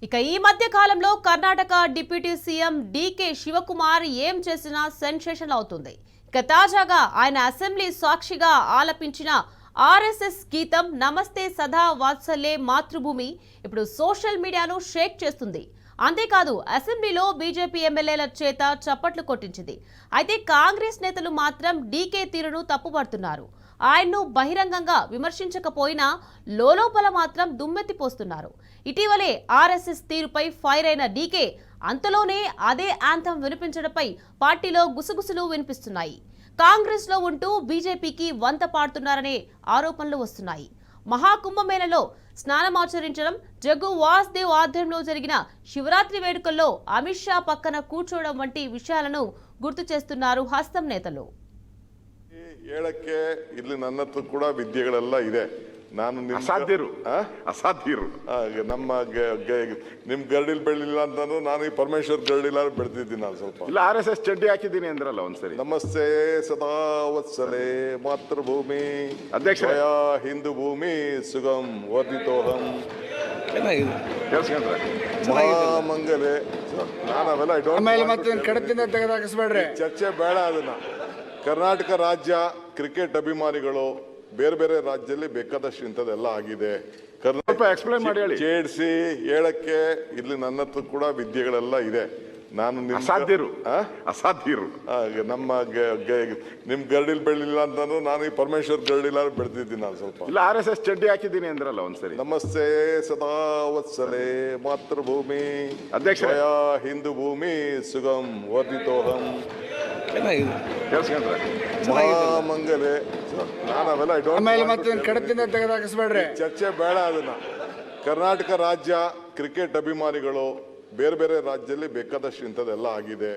ఇక ఈ మధ్య కాలంలో కర్ణాటక డిప్యూటీ సీఎం డీకే శివకుమార్ ఏం చేసినా సెన్సేషన్ అవుతుంది. ఇక తాజాగా ఆయన అసెంబ్లీ సాక్షిగా ఆలపించిన ఆర్ఎస్ఎస్ గీతం నమస్తే సదా వాత్సల్యే మాతృభూమి ఇప్పుడు సోషల్ మీడియాను షేక్ చేస్తుంది. అంతేకాదు అసెంబ్లీలో బీజేపీ ఎమ్మెల్యేల చేత చప్పట్లు కొట్టించింది. అయితే కాంగ్రెస్ నేతలు మాత్రం డీకే తీరును తప్పుపడుతున్నారు. ఆయన్ను బహిరంగంగా విమర్శించకపోయినా లోలోపల మాత్రం దుమ్మెత్తిపోస్తున్నారు. ఇటీవలే ఆర్ఎస్ఎస్ తీరుపై ఫైర్ అయిన డీకే అంతలోనే అదే యాంథమ్ వినిపించడంపై పార్టీలో గుసగుసలు వినిపిస్తున్నాయి. కాంగ్రెస్ లో ఉంటూ బీజేపీకి వంత పాడుతున్నారనే ఆరోపణలు వస్తున్నాయి. మహాకుంభమేళలో స్నానమాచరించడం, జగ్గు వాసుదేవ్ ఆధ్వర్యంలో జరిగిన శివరాత్రి వేడుకల్లో అమిత్ షా పక్కన కూర్చోవడం వంటి విషయాలను గుర్తు చేస్తున్నారు హస్తం నేతలు. ಹೇಳಕ್ಕೆ ಇಲ್ಲಿ ನನ್ನ ಹತ್ರ ಕೂಡ ವಿದ್ಯೆಗಳೆಲ್ಲ ಇದೆ. ನಾನು ಅಸಾಧ್ಯರು ನಮ್ಮ ನಿಮ್ ಗರಡಿಲ್ ಬೆಳಿಲ್ಲ ಅಂತಂದ್ರೆ ನಾನು ಈ ಪರಮೇಶ್ವರ್ ಗರಡಿಲ್ಲ ಬೆಳೆದಿದ್ದೀನಿ. ನಾನು ಸ್ವಲ್ಪ ಇಲ್ಲ RSS ಚಡ್ಡಿ ಹಾಕಿದ್ದೀನಿ ಅಂದ್ರಲ್ಲ ಒಂದ್ಸರಿ. ನಮಸ್ತೆ ಸದಾ ವತ್ಸಲೆ ಮಾತೃಭೂಮಿ ಅಧ್ಯಕ್ಷ ಹಿಂದೂ ಭೂಮಿ ಸುಗಮ್ ವರ್ಧಿತೋಹಂ ಮಹಾಮಂಗಲೆ. ನಾನು ಅವೆಲ್ಲ ಚರ್ಚೆ ಬೇಡ. ಅದನ್ನ ಕರ್ನಾಟಕ ರಾಜ್ಯ ಕ್ರಿಕೆಟ್ ಅಭಿಮಾನಿಗಳು ಬೇರೆ ಬೇರೆ ರಾಜ್ಯದಲ್ಲಿ ಬೇಕಾದಷ್ಟು ಇಂಥದ್ದೆಲ್ಲ ಆಗಿದೆ. ಎಕ್ಸ್ಪ್ಲೈನ್ ಮಾಡಿ ಹೇಳಿ. ಚೇಡ್ಸಿ ಹೇಳಕ್ಕೆ ಇಲ್ಲಿ ನನ್ನ ಹತ್ರ ಕೂಡ ವಿದ್ಯೆಗಳೆಲ್ಲ ಇದೆ. ನಾನು ಅಸಾಧ್ಯರು ನಮ್ಮ ನಿಮ್ ಗರಡಿಲ್ ಬೆಳಿಲ್ಲ ಅಂತಂದ್ರೆ ನಾನು ಈ ಪರಮೇಶ್ವರ್ ಗರಡಿಲ್ಲ ಬೆಳೆದಿದ್ದೀನಿ. ನಾನು ಸ್ವಲ್ಪ ಇಲ್ಲ RSS ಚಡ್ಡಿ ಹಾಕಿದ್ದೀನಿ ಅಂದ್ರಲ್ಲ ಒಂದ್ಸರಿ. ನಮಸ್ತೆ ಸದಾ ವತ್ಸಲೆ ಮಾತೃಭೂಮಿ ಅಧ್ಯಕ್ಷ ಹಿಂದೂ ಭೂಮಿ ಸುಗಮ್ ವರ್ಧಿತೋಹಂ ಮಹಾಮಂಗಲೆ. ನಾನು ಅವೆಲ್ಲ ಚರ್ಚೆ ಬೇಡ. ಅದನ್ನ ಕರ್ನಾಟಕ ರಾಜ್ಯ ಕ್ರಿಕೆಟ್ ಅಭಿಮಾನಿಗಳು ಬೇರೆ ಬೇರೆ ರಾಜ್ಯದಲ್ಲಿ ಬೇಕಾದಷ್ಟು ಇಂಥದ್ದೆಲ್ಲ ಆಗಿದೆ.